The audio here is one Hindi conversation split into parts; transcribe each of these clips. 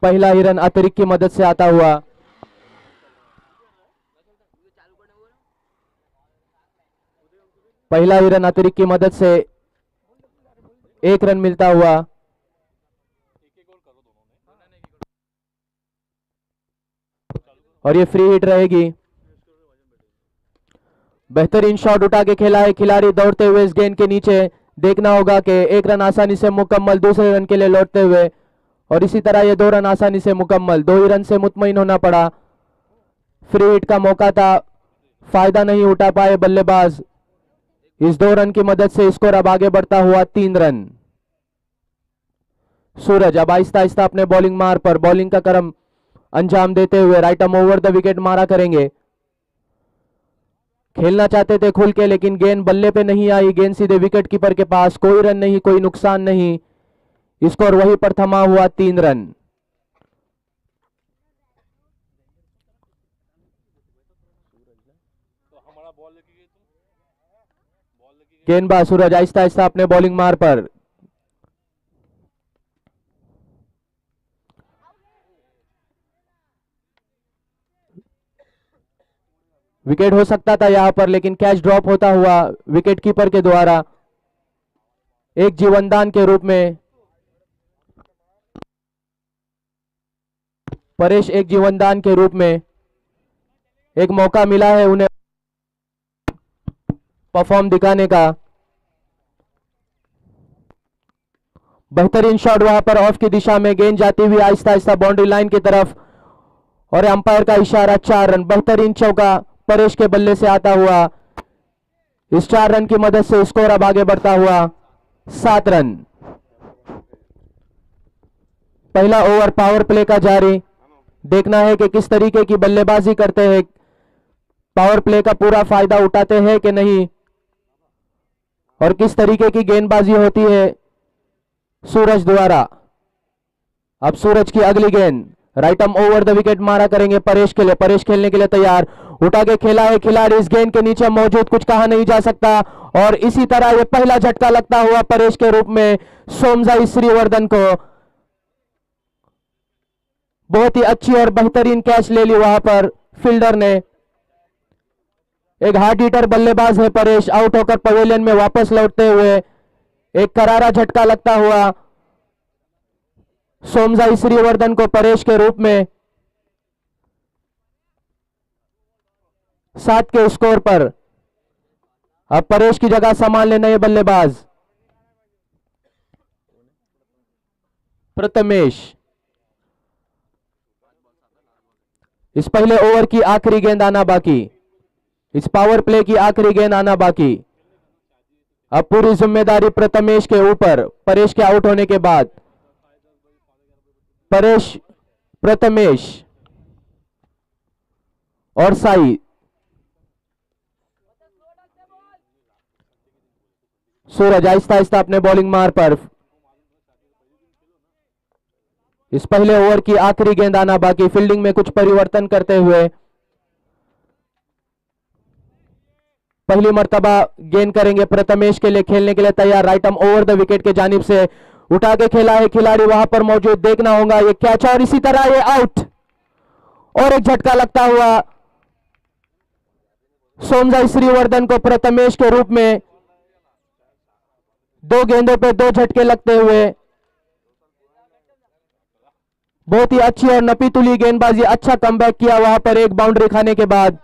पहला हिरन अतिरिक्त की मदद से आता हुआ। पहला हिरन अतिरिक्त की मदद से 1 रन मिलता हुआ। और ये फ्री हिट रहेगी। बेहतरीन शॉट उठा के खेला है खिलाड़ी दौड़ते हुए इस गेंद के नीचे। देखना होगा कि 1 रन आसानी से मुकम्मल, दूसरे रन के लिए लौटते हुए, और इसी तरह ये 2 रन आसानी से मुकम्मल। 2 ही रन से मुतमईन होना पड़ा। फ्री हिट का मौका था, फायदा नहीं उठा पाए बल्लेबाज। इस 2 रन की मदद से स्कोर अब आगे बढ़ता हुआ 3 रन। सूरज अब आहिस्ता आहिस्ता अपने बॉलिंग मार पर बॉलिंग का क्रम अंजाम देते हुए right arm over the wicket मारा करेंगे। खेलना चाहते थे खुल के, लेकिन गेंद बल्ले पे नहीं आई। गेंद सीधे विकेट कीपर के पास। कोई रन नहीं, कोई नुकसान नहीं। स्कोर वहीं पर थमा हुआ 3 रन। गेंदबाज सूरज आहिस्ता आहिस्ता अपने बॉलिंग मार पर। विकेट हो सकता था यहां पर, लेकिन कैच ड्रॉप होता हुआ विकेट कीपर के द्वारा। एक जीवनदान के रूप में परेश, एक जीवनदान के रूप में एक मौका मिला है उन्हें परफॉर्म दिखाने का। बेहतरीन शॉट वहां पर ऑफ की दिशा में, गेंद जाती हुई आहिस्ता आहिस्ता बाउंड्री लाइन की तरफ, और अंपायर का इशारा 4 रन। बेहतरीन चौका परेश के बल्ले से आता हुआ। इस 4 रन की मदद से स्कोर अब आगे बढ़ता हुआ 7 रन। पहला ओवर पावर प्ले का जारी। देखना है कि किस तरीके की बल्लेबाजी करते हैं, पावर प्ले का पूरा फायदा उठाते हैं कि नहीं, और किस तरीके की गेंदबाजी होती है सूरज द्वारा। अब सूरज की अगली गेंद right arm over the wicket मारा करेंगे परेश के लिए। परेश खेलने के लिए तैयार, उठा के खेला है खिलाड़ी। इस गेंद के नीचे मौजूद, कुछ कहा नहीं जा सकता। और इसी तरह ये पहला झटका लगता हुआ परेश के रूप में सोमजाई श्रीवर्धन को। बहुत ही अच्छी और बेहतरीन कैच ले ली वहां पर फील्डर ने। एक हार्ड हिटर बल्लेबाज है परेश। आउट होकर पवेलियन में वापस लौटते हुए एक करारा झटका लगता हुआ सोमजाई श्रीवर्धन को परेश के रूप में। 7 के स्कोर पर अब परेश की जगह संभालने नए बल्लेबाज प्रथमेश। इस पहले ओवर की आखिरी गेंद आना बाकी, इस पावर प्ले की आखिरी गेंद आना बाकी। अब पूरी जिम्मेदारी प्रथमेश के ऊपर परेश के आउट होने के बाद। परेश, प्रथमेश और साई। सूरज आहिस्ता आहिस्ता अपने बॉलिंग मार पर। इस पहले ओवर की आखिरी गेंद आना बाकी। फील्डिंग में कुछ परिवर्तन करते हुए पहली मर्तबा गेंद करेंगे प्रथमेश के लिए। खेलने के लिए तैयार, right arm over the wicket के जानिब से उठा के खेला है खिलाड़ी वहां पर मौजूद। देखना होगा ये कैच, और इसी तरह ये आउट। और एक झटका लगता हुआ सोमजाई श्रीवर्धन को प्रथमेश के रूप में। 2 गेंदों पे 2 झटके लगते हुए बहुत ही अच्छी और नपीतुली गेंदबाजी, अच्छा कमबैक किया वहां पर एक बाउंड्री खाने के बाद।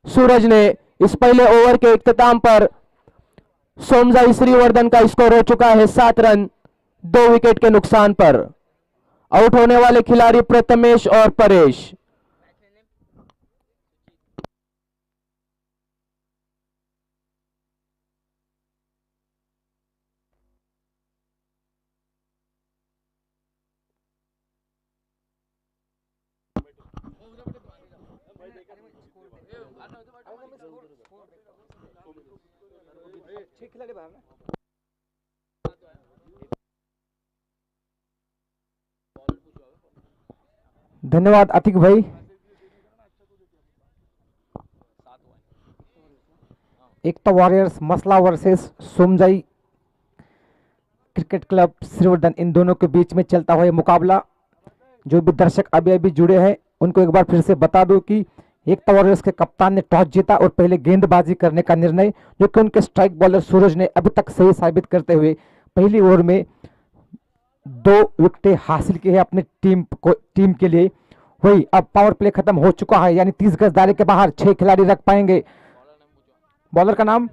सूरज ने इस पहले ओवर के इख्तिताम पर सोमजाई श्रीवर्धन का स्कोर हो चुका है 7 रन 2 विकेट के नुकसान पर। आउट होने वाले खिलाड़ी प्रथमेश और परेश। धन्यवाद अतिक भाई। एकता वॉरियर्स मसला versus Somjai cricket club Shrivardhan, इन दोनों के बीच में चलता हुआ मुकाबला जो भी दर्शक अभी अभी जुड़े हैं उनको एक बार फिर से बता दूं कि एकता वॉरियर्स के कप्तान ने टॉस जीता और पहले गेंदबाजी करने का निर्णय, जो कि उनके स्ट्राइक बॉलर सूरज ने अभी तक सही साबित करते हुए पहली ओवर में 2 विकेटें हासिल की है अपनी टीम के लिए। वही अब पावर प्ले खत्म हो चुका है, यानी 30 गज दायरे के बाहर 6 खिलाड़ी रख पाएंगे। बॉलर का नाम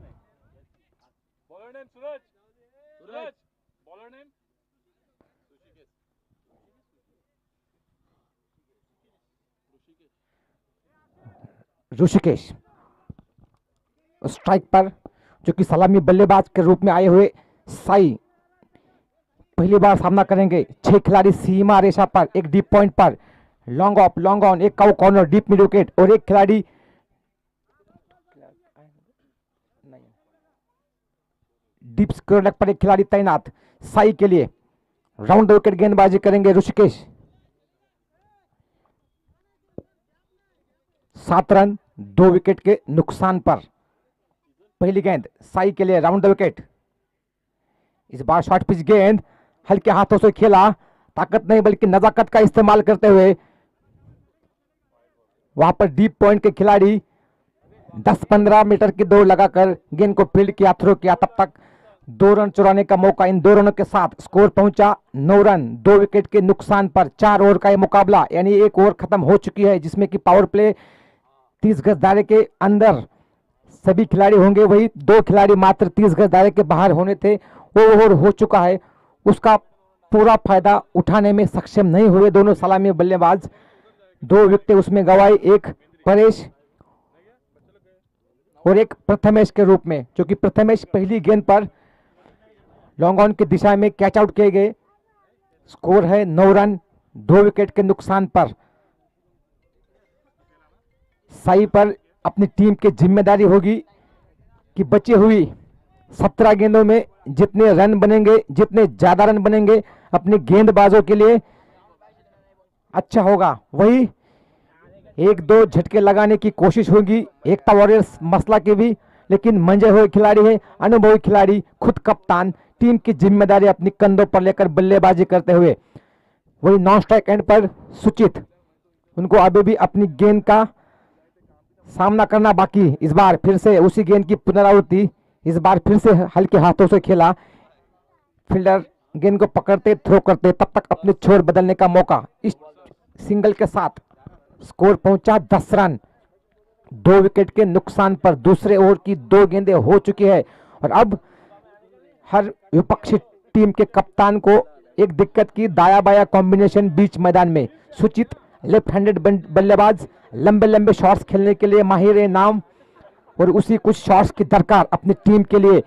ऋषिकेश। स्ट्राइक पर जो कि सलामी बल्लेबाज के रूप में आए हुए साई पहली बार सामना करेंगे। 6 खिलाड़ी सीमा रेखा पर, एक डीप पॉइंट पर, लॉन्ग ऑफ, लॉन्ग ऑन, एक cow corner, deep mid wicket और एक खिलाड़ी डीप स्क्वायर लेग पर एक खिलाड़ी तैनात साई के लिए। राउंड द विकेट गेंदबाजी करेंगे ऋषिकेश। 7 रन 2 विकेट के नुकसान पर पहली गेंद साई के लिए, राउंड द विकेट। इस बार शॉर्ट पिच गेंद हल्के हाथों से खेला, ताकत नहीं बल्कि नजाकत का इस्तेमाल करते हुए। वहां पर डीप पॉइंट के खिलाड़ी 10-15 मीटर की दौड़ लगाकर गेंद को फील्ड किया, थ्रो किया। तब तक 2 रन चुराने का मौका। इन 2 रनों के साथ स्कोर पहुंचा 9 रन 2 विकेट के नुकसान पर। 4 ओवर का यह मुकाबला, यानी 1 ओवर खत्म हो चुकी है, जिसमें कि पावर प्ले 30 गज दायरे के अंदर सभी खिलाड़ी होंगे। वही 2 खिलाड़ी मात्र 30 गज दायरे के बाहर होने थे। वो ओवर हो चुका है, उसका पूरा फायदा उठाने में सक्षम नहीं हुए दोनों सलामी बल्लेबाज। 2 विकेट उसमें गंवाई, एक परेश और एक प्रथमेश के रूप में, जो कि प्रथमेश पहली गेंद पर लॉन्ग ऑन की दिशा में कैच आउट किए गए। स्कोर है 9 रन 2 विकेट के नुकसान पर। साई पर अपनी टीम की जिम्मेदारी होगी कि बची हुई 17 गेंदों में जितने रन बनेंगे, जितने ज्यादा रन बनेंगे, अपने गेंदबाजों के लिए अच्छा होगा। वही 1-2 झटके लगाने की कोशिश होगी एकता वॉरियर्स मसला के भी, लेकिन मंजे हुए खिलाड़ी है, अनुभवी खिलाड़ी, खुद कप्तान, टीम की जिम्मेदारी अपनी कंधों पर लेकर बल्लेबाजी करते हुए। वही नॉन स्ट्राइक एंड पर सुचित, उनको अभी भी अपनी गेंद का सामना करना बाकी। इस बार फिर से उसी गेंद की पुनरावृत्ति, इस बार फिर से हल्के हाथों से खेला। फील्डर गेंद को पकड़ते, थ्रो करते, तब तक अपने छोर बदलने का मौका। इस सिंगल के साथ स्कोर पहुंचा 10 रन 2 विकेट के नुकसान पर। दूसरे ओवर की 2 गेंदें हो चुकी है और अब हर विपक्षी टीम के कप्तान को एक दिक्कत की दाया बाया कॉम्बिनेशन बीच मैदान में। सुचित लेफ्ट हैंडेड बल्लेबाज, लंबे लंबे शॉट्स खेलने के लिए माहिर है नाम, और उसी कुछ शॉट्स की दरकार अपनी टीम के लिए।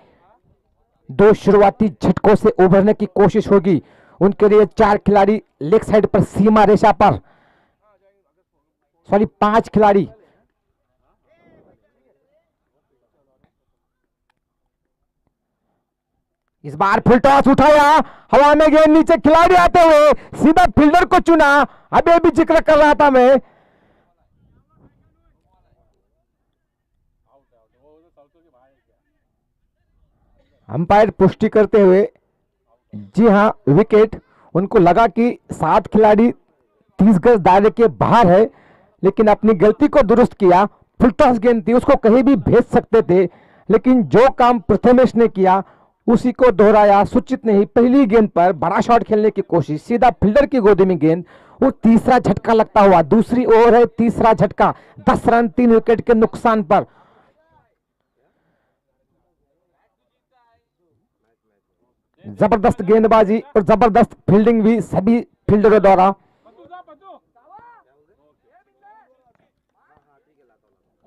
2 शुरुआती झटकों से उभरने की कोशिश होगी उनके लिए। 4 खिलाड़ी लेग साइड पर सीमा रेखा पर, 5 खिलाड़ी। इस बार फुल टॉस उठाया, हवा में गेंद, नीचे खिलाड़ी आते हुए सीधा फील्डर को चुना। अभी अभी जिक्र कर रहा था मैं। अंपायर पुष्टि करते हुए, जी हां विकेट। उनको लगा कि 7 खिलाड़ी 30 गज दायरे के बाहर है, लेकिन अपनी गलती को दुरुस्त किया। फुल टॉस गेंद थी, उसको कहीं भी भेज सकते थे, लेकिन जो काम प्रथमेश ने किया उसी को दोहराया। सुचित ने ही पहली गेंद पर बड़ा शॉट खेलने की कोशिश, सीधा फील्डर की गोदी में गेंद, वो तीसरा झटका लगता हुआ। दूसरी ओवर है, तीसरा झटका, 10 रन 3 विकेट के नुकसान पर। जबरदस्त गेंदबाजी और जबरदस्त फील्डिंग भी सभी फील्डरों द्वारा।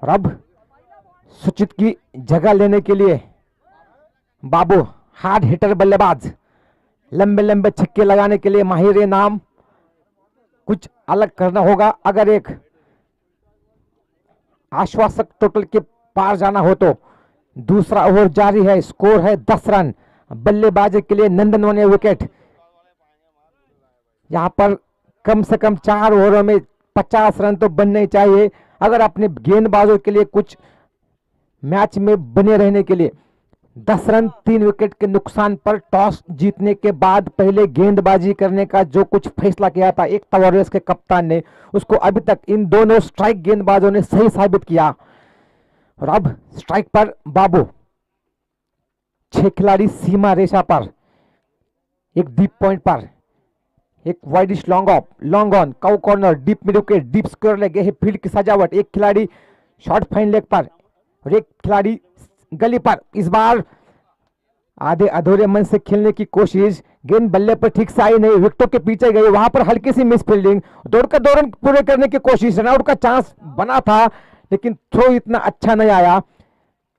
और अब सुचित की जगह लेने के लिए बाबू, हार्ड हिटर बल्लेबाज, लंबे लंबे छक्के लगाने के लिए माहिर नाम। कुछ अलग करना होगा अगर एक आश्वासक टोटल के पार जाना हो तो। दूसरा ओवर जारी है, स्कोर है 10 रन। बल्लेबाजी के लिए नंदनवन विकेट। यहां पर कम से कम 4 ओवरों में 50 रन तो बनने चाहिए अगर अपने गेंदबाजों के लिए कुछ मैच में बने रहने के लिए। 10 रन 3 विकेट के नुकसान पर टॉस जीतने के बाद पहले गेंदबाजी करने का जो कुछ फैसला किया था एकता वॉरियर्स के कप्तान ने, उसको अभी तक इन दोनों स्ट्राइक गेंदबाजों ने सही साबित किया। और अब स्ट्राइक पर बाबू, 6 खिलाड़ी सीमा रेखा पर, एक डीप पॉइंट पर, एक widish long off, long on, cow corner, deep mid wicket, deep square leg, है फील्ड की सजावट, एक खिलाड़ी शॉर्ट फाइन लेग पर और एक खिलाड़ी गली पर। इस बार आधे अधूरे मन से खेलने की कोशिश, गेंद बल्ले पर ठीक से आई नहीं, विकेटों के पीछे गई, वहां पर हल्की सी मिस फील्डिंग, दौड़कर 2 रन पूरे करने की कोशिश, रनआउट का चांस बना था लेकिन थ्रो इतना अच्छा नहीं आया।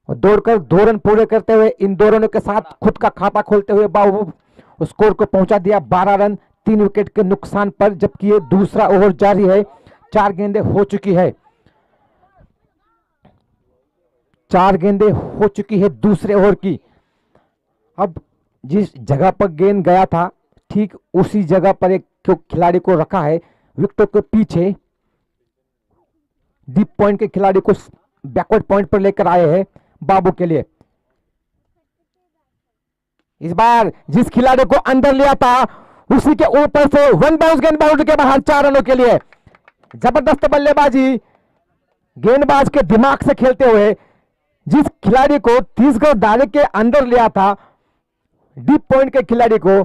और दौड़कर 2 रन पूरे करते हुए इन 2 रनों के साथ खुद का खाता खोलते हुए बाबू स्कोर को पहुंचा दिया 12 रन 3 विकेट के नुकसान पर, जबकि ये दूसरा ओवर जारी है। 4 गेंदें हो चुकी है, 4 गेंदें हो चुकी है दूसरे ओवर की। अब जिस जगह पर गेंद गया था ठीक उसी जगह पर एक खिलाड़ी को रखा है, विकेटों के पीछे डीप पॉइंट के खिलाड़ी को बैकवर्ड पॉइंट पर लेकर आए हैं बाबू के लिए। इस बार जिस खिलाड़ी को अंदर लिया था उसी के ऊपर से 1 बाउंस गेंद बाउंड्री के बाहर 4 रनों के लिए। जबरदस्त बल्लेबाजी, गेंदबाज के दिमाग से खेलते हुए जिस खिलाड़ी को 30 गज दायरे के अंदर लिया था, डीप पॉइंट के खिलाड़ी को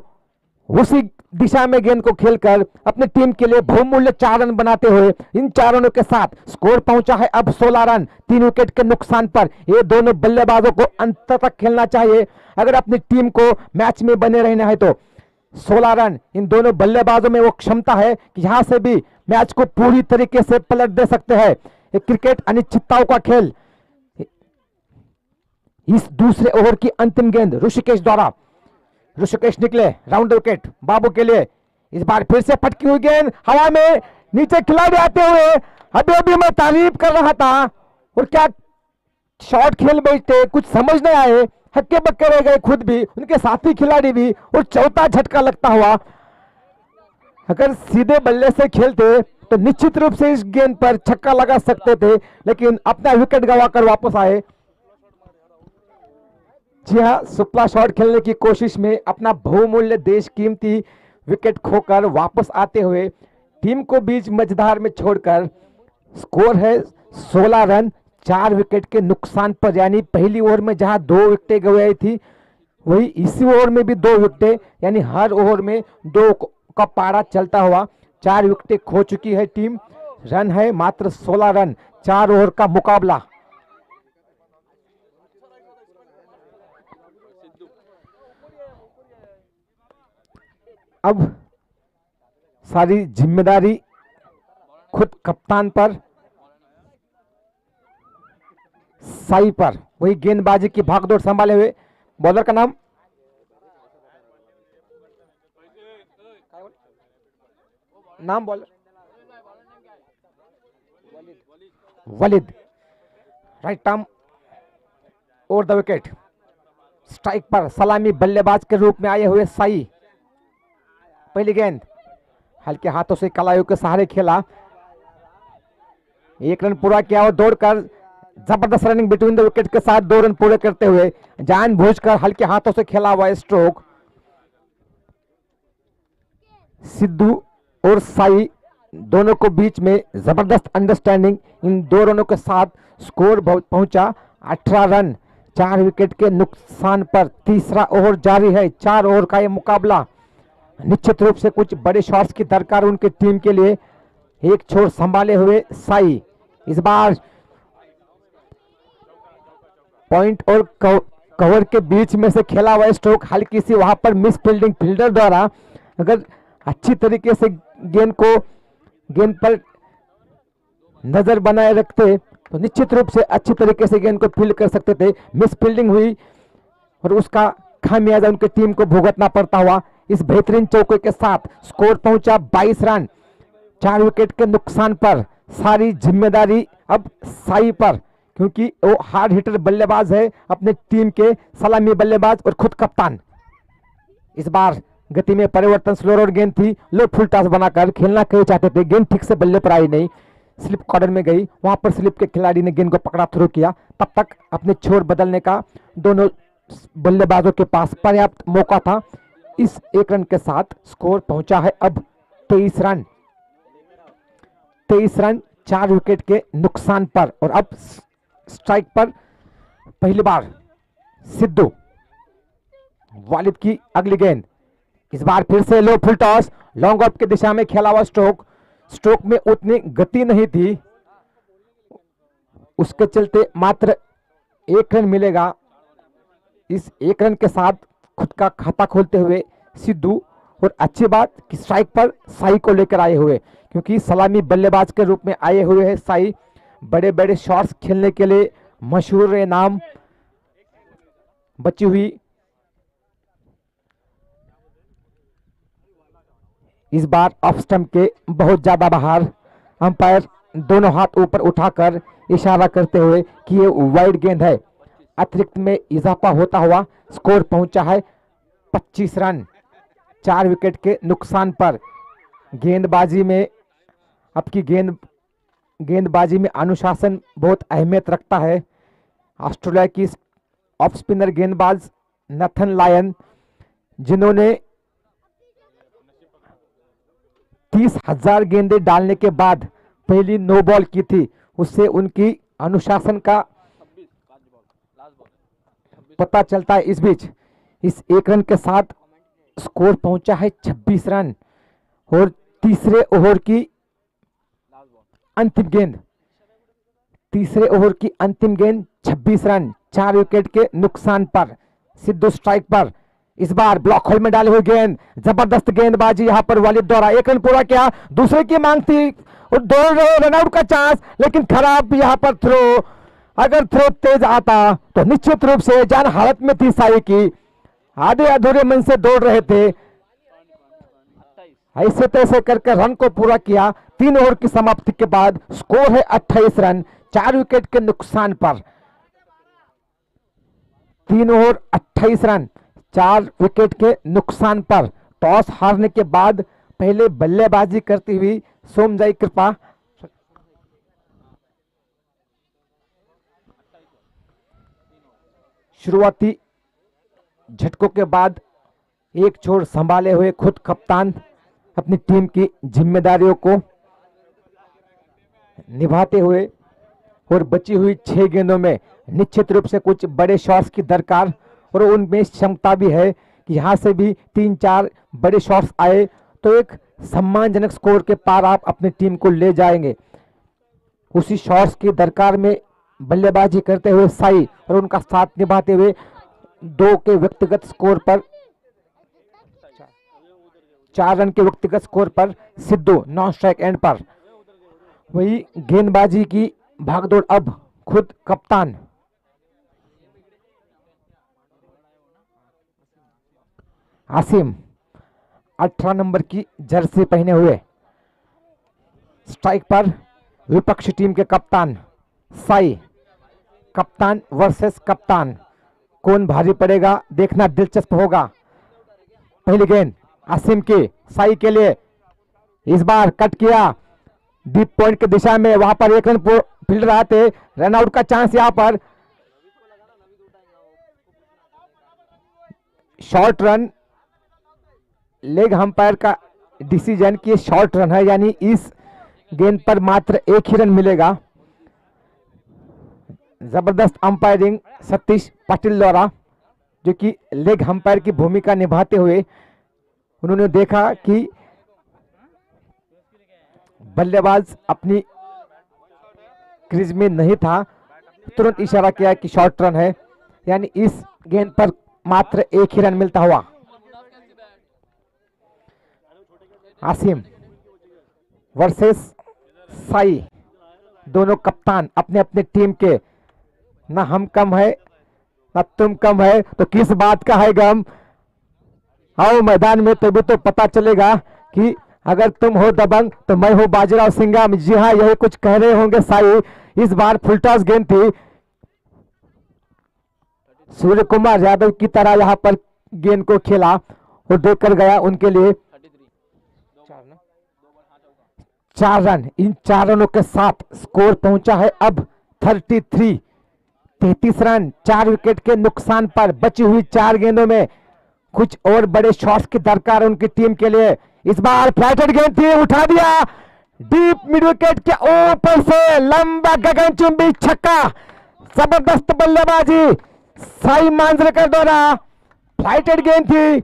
उसी दिशा में गेंद को खेलकर अपनी टीम के लिए बहुमूल्य 4 रन बनाते हुए इन 4 रनों के साथ स्कोर पहुंचा है अब 16 रन 3 विकेट के नुकसान पर। ये दोनों बल्लेबाजों को अंत तक खेलना चाहिए अगर अपनी टीम को मैच में बने रहना है तो। 16 रन, इन दोनों बल्लेबाजों में वो क्षमता है कि यहां से भी मैच को पूरी तरीके से पलट दे सकते हैं। ये क्रिकेट अनिश्चितताओं का खेल। इस दूसरे ओवर की अंतिम गेंद ऋषिकेश द्वारा, ऋषिकेश निकले राउंड विकेट बाबू के लिए। इस बार फिर से फटकी हुई गेंद हवा में, नीचे खिलाड़ी आते हुए, अभी मैं तारीफ कर रहा था और क्या शॉट खेल बैठे, कुछ समझ नहीं आए, हक्के बक्के रह गए खुद भी, उनके साथी खिलाड़ी भी, और चौथा झटका लगता हुआ। अगर सीधे बल्ले से खेलते तो निश्चित रूप से इस गेंद पर छक्का लगा सकते थे, लेकिन अपना विकेट गंवाकर वापस आए। जी हाँ, सुपला शॉट खेलने की कोशिश में अपना बहुमूल्य देश कीमती विकेट खोकर वापस आते हुए टीम को बीच मझधार में छोड़कर स्कोर है 16 रन 4 विकेट के नुकसान पर। यानी पहली ओवर में जहां 2 विकेटें गंवाई थी, वही इसी ओवर में भी 2 विकेटें, यानी हर ओवर में 2 का पारा चलता हुआ 4 विकेटें खो चुकी है टीम। रन है मात्र 16 रन 4 ओवर का मुकाबला। अब सारी जिम्मेदारी खुद कप्तान पर, साई पर। वही गेंदबाजी की भागदौड़ संभाले हुए बॉलर का नाम bowler Walid, right arm over the wicket. Strike पर सलामी बल्लेबाज के रूप में आए हुए साई। पहली गेंद हल्के हाथों से कलाइयों के सहारे खेला, 1 रन पूरा किया और दौड़कर जबरदस्त रनिंग बिटवीन द विकेट के साथ 2 रन पूरे करते हुए जानबूझकर हल्के हाथों से खेला हुआ स्ट्रोक। सिद्धू और साई दोनों को बीच में जबरदस्त अंडरस्टैंडिंग। इन 2 रनों के साथ स्कोर पहुंचा 18 रन 4 विकेट के नुकसान पर। तीसरा ओवर जारी है, 4 ओवर का यह मुकाबला। निश्चित रूप से कुछ बड़े शॉट्स की दरकार उनके टीम के लिए। एक छोर संभाले हुए साई, इस बार पॉइंट और कवर के बीच में से खेला हुआ स्ट्रोक, हल्की सी वहां पर मिस फील्डिंग फील्डर द्वारा। अगर अच्छी तरीके से गेंद पर नजर बनाए रखते तो निश्चित रूप से अच्छी तरीके से गेंद को फील्ड कर सकते थे। मिस फील्डिंग हुई और उसका खामियाजा उनकी टीम को भुगतना पड़ता हुआ। इस बेहतरीन चौके के साथ स्कोर पहुंचा 22 रन 4 विकेट के नुकसान पर। सारी जिम्मेदारी अब साई पर, क्योंकि वो हार्ड हिटर बल्लेबाज है, अपने टीम के सलामी बल्लेबाज और खुद कप्तान। इस बार गति में परिवर्तन, स्लोअर गेंद थी, लोग फुल टॉस बनाकर खेलना कहीं चाहते थे, गेंद ठीक से बल्ले पर आई नहीं, स्लिप कॉर्नर में गई, वहां पर स्लिप के खिलाड़ी ने गेंद को पकड़ा थ्रो किया। तब तक अपने छोर बदलने का दोनों बल्लेबाजों के पास पर्याप्त मौका था। इस 1 रन के साथ स्कोर पहुंचा है अब 23 रन। 23 रन 4 विकेट के नुकसान पर। और अब स्ट्राइक पर पहली बार सिद्धू। वालिद की अगली गेंद, इस बार फिर से लो फुल टॉस, लॉन्ग ऑफ की दिशा में खेला हुआ स्ट्रोक। स्ट्रोक में उतनी गति नहीं थी, उसके चलते मात्र 1 रन मिलेगा। इस 1 रन के साथ खुद का खाता खोलते हुए सिद्धू। और अच्छी बात कि स्ट्राइक पर साई को लेकर आए हुए, क्योंकि सलामी बल्लेबाज के रूप में आए हुए हैं साई। बड़े बड़े शॉट्स खेलने के लिए मशहूर है नाम। बची हुई इस बार ऑफ स्टंप के बहुत ज्यादा बाहर। अंपायर दोनों हाथ ऊपर उठाकर इशारा करते हुए कि ये वाइड गेंद है। अतिरिक्त में इजाफा होता हुआ स्कोर पहुंचा है 25 रन 4 विकेट के नुकसान पर। गेंदबाजी में आपकी गेंदबाजी में अनुशासन बहुत अहमियत रखता है। ऑस्ट्रेलिया की ऑफ स्पिनर गेंदबाज नथन लायन, जिन्होंने 30,000 गेंदें डालने के बाद पहली नो बॉल की थी, उससे उनकी अनुशासन का पता चलता है। इस बीच इस 1 रन के साथ स्कोर पहुंचा है 26 रन। और तीसरे ओवर की अंतिम गेंद, 26 रन 4 विकेट के नुकसान पर। सिद्धू स्ट्राइक पर, इस बार ब्लॉक होल में डाली हुई गेंद, जबरदस्त गेंदबाजी यहां पर वालिद द्वारा। 1 रन पूरा किया, दूसरे की मांग थी और दौड़ रहे रनआउट का चांस, लेकिन खराब यहां पर थ्रो। अगर थ्रो तेज आता तो निश्चित रूप से जान हालत में थी साई की। आधे अधूरे मन से दौड़ रहे थे, ऐसे तैसे करके रन को पूरा किया। 3 ओवर की समाप्ति के बाद स्कोर है 28 रन 4 विकेट के नुकसान पर। 3 ओवर 28 रन 4 विकेट के नुकसान पर। टॉस हारने के बाद पहले बल्लेबाजी करती हुई सोमजाई कृपा शुरुआती झटकों के बाद एक छोर संभाले हुए खुद कप्तान अपनी टीम की जिम्मेदारियों को निभाते हुए। और बची हुई 6 गेंदों में निश्चित रूप से कुछ बड़े शॉट्स की दरकार, और उनमें क्षमता भी है कि यहां से भी 3-4 बड़े शॉट्स आए तो एक सम्मानजनक स्कोर के पार आप अपनी टीम को ले जाएंगे। उसी शॉट्स की दरकार में बल्लेबाजी करते हुए साई और उनका साथ निभाते हुए 2 के व्यक्तिगत स्कोर पर 4 रन के व्यक्तिगत स्कोर पर सिद्धू नॉन स्ट्राइक एंड पर। वही गेंदबाजी की भागदौड़ अब खुद कप्तान आसिम 18 नंबर की जर्सी पहने हुए स्ट्राइक पर। विपक्षी टीम के कप्तान साई, कप्तान वर्सेस कप्तान, कौन भारी पड़ेगा देखना दिलचस्प होगा। पहली गेंद आसिम की साई के लिए, इस बार कट किया डीप पॉइंट की दिशा में, वहां पर 1 रन फील्ड रहा थे, रनआउट का चांस यहां पर। शॉर्ट रन, लेग अंपायर का डिसीजन कि शॉर्ट रन है, यानी इस गेंद पर मात्र 1 ही रन मिलेगा। जबरदस्त अंपायरिंग सतीश पाटिल द्वारा, जो कि लेग अंपायर की भूमिका निभाते हुए उन्होंने देखा कि बल्लेबाज अपनी क्रीज में नहीं था, तुरंत इशारा किया कि शॉर्ट रन है, यानी इस गेंद पर मात्र 1 ही रन मिलता हुआ। आसिम वर्सेस साई, दोनों कप्तान अपने अपने टीम के। ना हम कम है ना तुम कम है, तो किस बात का है गम। आओ मैदान में, तभी तो पता चलेगा कि अगर तुम हो दबंग तो मैं हूं बाजीराव सिंघम। जी हाँ, यही कुछ कह रहे होंगे साई। इस बार फुल टॉस गेंद थी, सूर्य कुमार यादव की तरह यहां पर गेंद को खेला और देकर गया उनके लिए 4 रन। इन 4 रनों के साथ स्कोर पहुंचा है अब 33 33 रन 4 विकेट के नुकसान पर। बची हुई 4 गेंदों में कुछ और बड़े शॉट्स की दरकार है उनकी टीम के लिए। इस बार फ्लाइटेड गेंद थी, उठा दिया डीप मिड विकेट के ऊपर से, लंबा गगनचुंबी छक्का। जबरदस्त बल्लेबाजी साई मांजरेकर द्वारा। फ्लाइटेड गेंद थी,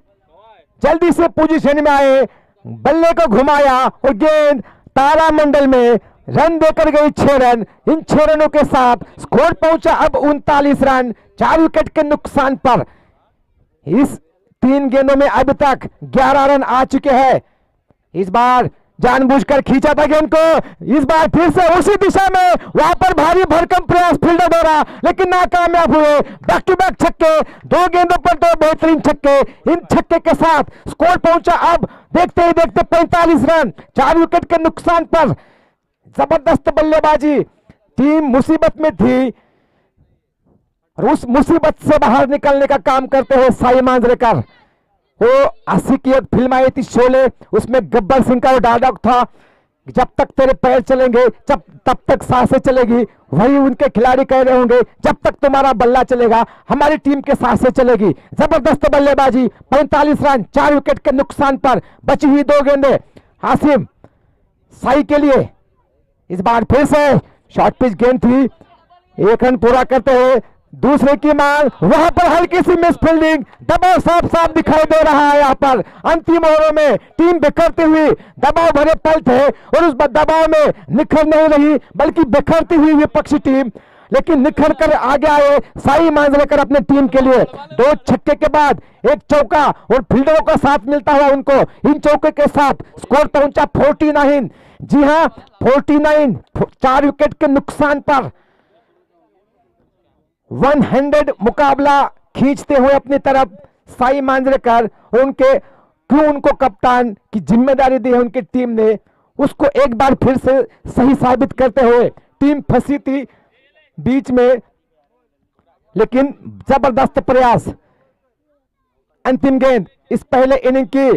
जल्दी से पोजीशन में आए, बल्ले को घुमाया और गेंद तारामंडल में रन देकर गई 6 रन। इन 6 रनों के साथ स्कोर पहुंचा अब 39 रन 4 विकेट के नुकसान पर। इस 3 गेंदों में अब तक 11 रन आ चुके हैं। इस बार जानबूझकर खींचा था गेंद को, इस बार फिर से उसी दिशा में वहां पर भारी भरकम प्रयास फील्डर द्वारा, लेकिन नाकामयाब हुए। बैक टू बैक छक्के, 2 गेंदों पर 2 बेहतरीन छक्के। इन छक्के के साथ स्कोर पहुंचा अब देखते ही देखते 45 रन 4 विकेट के नुकसान पर। जबरदस्त बल्लेबाजी, टीम मुसीबत में थी और उस मुसीबत से बाहर निकलने का काम करते हुए साई मांजरेकर। वो 80 की एक फिल्म आई थी शोले, उसमें गब्बर सिंह का वो डायलॉग था, जब तक तेरे पैर चलेंगे तब तक सांसें चलेगी। वही उनके खिलाड़ी कह रहे होंगे, जब तक तुम्हारा बल्ला चलेगा हमारी टीम के सांसें चलेगी। जबरदस्त बल्लेबाजी, 45 रन 4 विकेट के नुकसान पर। बची हुई 2 गेंदें हासिम साई के लिए। इस बार फिर से शॉर्ट पिच गेंद थी, 1 रन पूरा करते हुए दूसरे की मांग, वहां पर हल्की सी मिस फील्डिंग, दबाव साफ साफ दिखाई दे रहा है। यहाँ पर अंतिम ओवरों में टीम बिखरती हुई, दबाव भरे पल थे और उस दबाव में निखर नहीं रही बल्कि बिखरती हुई विपक्षी टीम, लेकिन निखर कर आगे आए साई मांजरेकर अपने टीम के लिए। 2 छक्के के बाद 1 चौका और फील्डरों का साथ मिलता हुआ उनको इन चौके के साथ स्कोर पहुंचा 49। जी हां 49, 4 विकेट के नुकसान पर 100 मुकाबला खींचते हुए अपनी तरफ साई मांजरेकर। उनके क्यों उनको कप्तान की जिम्मेदारी दी है उनकी टीम ने, उसको एक बार फिर से सही साबित करते हुए। टीम फंसी थी बीच में, लेकिन जबरदस्त प्रयास। अंतिम गेंद इस पहले इनिंग की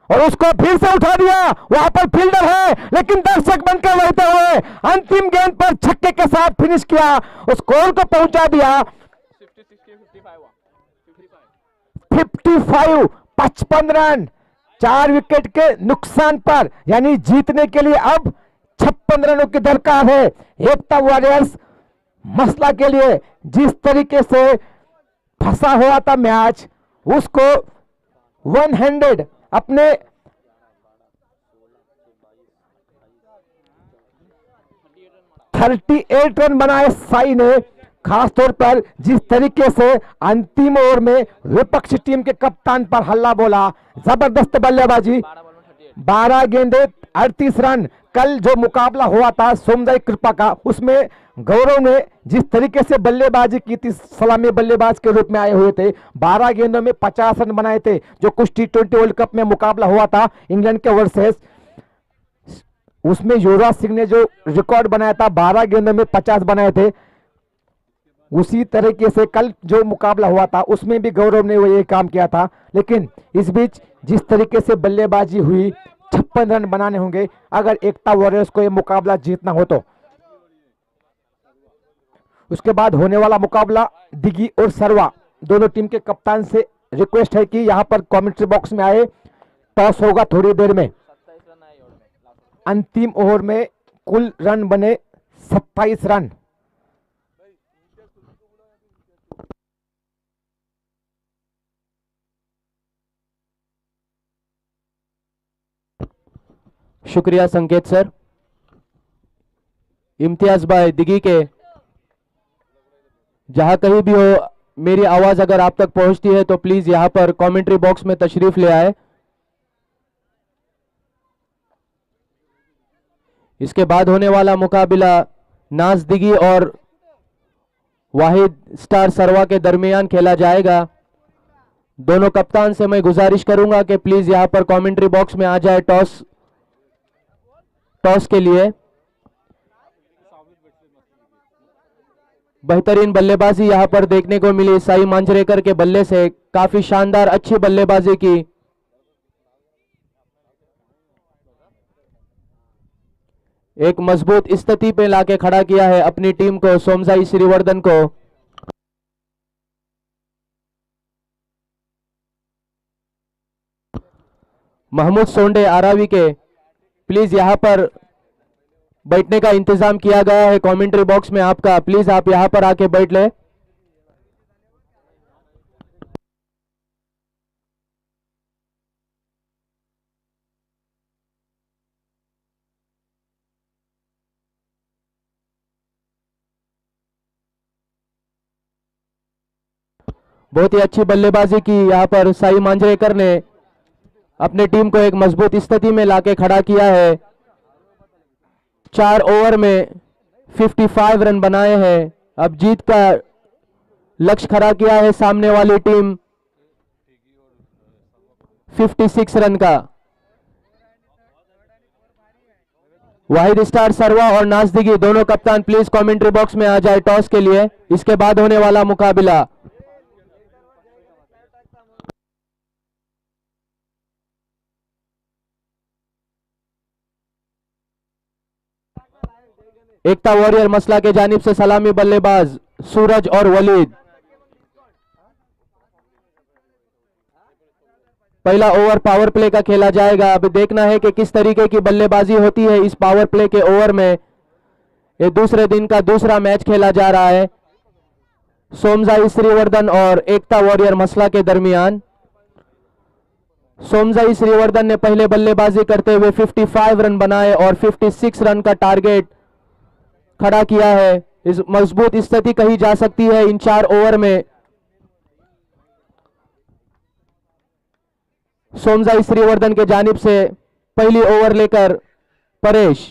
और उसको फिर से उठा दिया, वहां पर फील्डर है लेकिन दर्शक बनकर रहते हुए अंतिम गेंद पर छक्के के साथ फिनिश किया, उस स्कोर को पहुंचा दिया 55 रन 4 विकेट के नुकसान पर। यानी जीतने के लिए अब 56 रनों की दरकार है। एकता वॉरियर्स मसला के लिए जिस तरीके से फंसा हुआ था मैच, उसको 100 अपने 38 रन बनाए साई ने। खासतौर पर जिस तरीके से अंतिम ओवर में विपक्षी टीम के कप्तान पर हल्ला बोला, जबरदस्त बल्लेबाजी, 12 गेंदे 38 रन। कल जो मुकाबला हुआ था सोमदाई कृपा का, उसमें गौरव ने जिस तरीके से बल्लेबाजी की थी, सलामी बल्लेबाज के रूप में आए हुए थे, 12 गेंदों में 50 रन बनाए थे। जो कुछ T20 वर्ल्ड कप में मुकाबला हुआ था इंग्लैंड के वर्सेस, उसमें युवराज सिंह ने जो रिकॉर्ड बनाया था 12 गेंदों में 50 बनाए थे, उसी तरीके से कल जो मुकाबला हुआ था उसमें भी गौरव ने वो ये काम किया था। लेकिन इस बीच जिस तरीके से बल्लेबाजी हुई, 56 रन बनाने होंगे अगर एकता वॉरियर्स को ये मुकाबला जीतना हो तो। उसके बाद होने वाला मुकाबला दिगी और सरवा, दोनों टीम के कप्तान से रिक्वेस्ट है कि यहां पर कमेंट्री बॉक्स में आए। टॉस होगा थोड़ी देर में। अंतिम ओवर में कुल रन बने 27 रन। शुक्रिया संकेत सर। इम्तियाज भाई दिगी के, जहां कहीं भी हो मेरी आवाज अगर आप तक पहुंचती है तो प्लीज यहां पर कमेंट्री बॉक्स में तशरीफ ले आए। इसके बाद होने वाला मुकाबला नाज दिगी और वाहिद स्टार सरवा के दरमियान खेला जाएगा। दोनों कप्तान से मैं गुजारिश करूंगा कि प्लीज यहां पर कमेंट्री बॉक्स में आ जाए टॉस के लिए। बेहतरीन बल्लेबाजी यहां पर देखने को मिली साई मांजरेकर के बल्ले से, काफी शानदार अच्छी बल्लेबाजी की। एक मजबूत स्थिति पे लाके खड़ा किया है अपनी टीम को सोमजाई श्रीवर्धन को। महमूद सोंडे आरावी के, प्लीज यहां पर बैठने का इंतजाम किया गया है कमेंट्री बॉक्स में आपका, प्लीज आप यहां पर आके बैठ ले। बहुत ही अच्छी बल्लेबाजी की यहां पर साई मांजरेकर ने, अपने टीम को एक मजबूत स्थिति में लाके खड़ा किया है। 4 ओवर में 55 रन बनाए हैं। अब जीत का लक्ष्य खड़ा किया है सामने वाली टीम 56 रन का। वाहिद स्टार सरवा और नाजदिगी दोनों कप्तान प्लीज कमेंट्री बॉक्स में आ जाए टॉस के लिए, इसके बाद होने वाला मुकाबला। एकता वॉरियर मसला के जानिब से सलामी बल्लेबाज सूरज और वलीद। पहला ओवर पावर प्ले का खेला जाएगा। अब देखना है कि किस तरीके की बल्लेबाजी होती है इस पावर प्ले के ओवर में। ये दूसरे दिन का दूसरा मैच खेला जा रहा है सोमजाई श्रीवर्धन और एकता वॉरियर मसला के दरमियान। सोमजाई श्रीवर्धन ने पहले बल्लेबाजी करते हुए 55 रन बनाए और 56 रन का टारगेट खड़ा किया है। इस मजबूत स्थिति कही जा सकती है इन 4 ओवर में। सोमजाई श्रीवर्धन के जानिब से पहली ओवर लेकर परेश,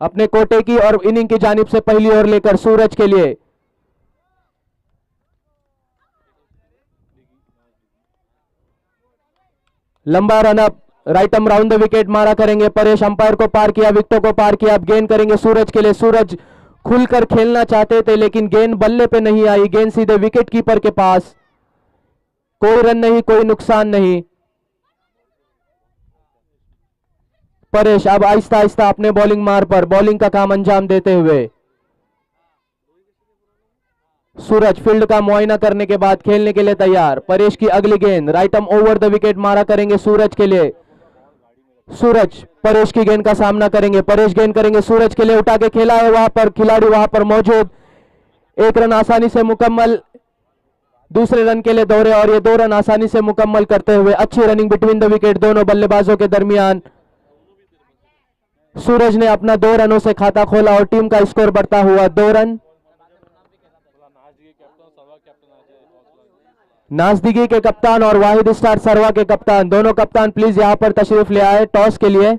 अपने कोटे की और इनिंग की जानिब से पहली ओवर लेकर सूरज के लिए। लंबा run up, right um round the wicket मारा करेंगे परेश। अंपायर को पार किया, विकेटों को पार किया। अब गेंद करेंगे सूरज के लिए। सूरज खुलकर खेलना चाहते थे लेकिन गेंद बल्ले पे नहीं आई, गेंद सीधे विकेट कीपर के पास। कोई रन नहीं, कोई नुकसान नहीं। परेश अब आहिस्ता आहिस्ता अपने बॉलिंग मार पर बॉलिंग का काम अंजाम देते हुए। सूरज फील्ड का मुआयना करने के बाद खेलने के लिए तैयार। परेश की अगली गेंद, right um over the wicket मारा करेंगे सूरज के लिए। सूरज परेश की गेंद का सामना करेंगे। परेश गेंद करेंगे सूरज के लिए, उठा के खेला है वहां पर, खिलाड़ी वहां पर मौजूद। 1 रन आसानी से मुकम्मल, दूसरे रन के लिए दौड़े और ये 2 रन आसानी से मुकम्मल करते हुए अच्छी रनिंग बिटवीन द विकेट दोनों बल्लेबाजों के दरमियान। सूरज ने अपना 2 रनों से खाता खोला और टीम का स्कोर बढ़ता हुआ 2 रन। नाजदिगी के कप्तान और वाहिद स्टार सरवा के कप्तान, दोनों कप्तान प्लीज यहां पर तशरीफ ले आए टॉस के लिए।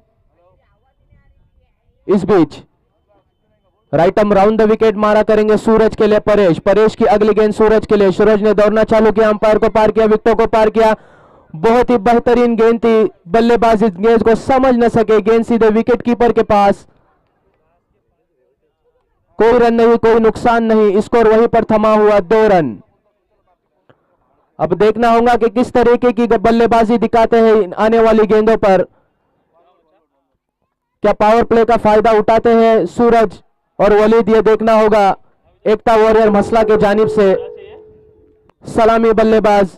इस बीच right um round the wicket मारा करेंगे सूरज के लिए परेश। परेश की अगली गेंद सूरज के लिए। सूरज ने दौड़ना चालू किया, अंपायर को पार किया, विकेटों को पार किया। बहुत ही बेहतरीन गेंद थी, बल्लेबाज इस गेंद को समझ न सके, गेंद सीधे विकेट कीपर के पास। कोई रन नहीं, कोई नुकसान नहीं, स्कोर वहीं पर थमा हुआ 2 रन। अब देखना होगा कि किस तरीके की बल्लेबाजी दिखाते हैं आने वाली गेंदों पर। क्या पावर प्ले का फायदा उठाते हैं सूरज और वलीद, ये देखना होगा। एकता वॉरियर मसला के जानिब से सलामी बल्लेबाज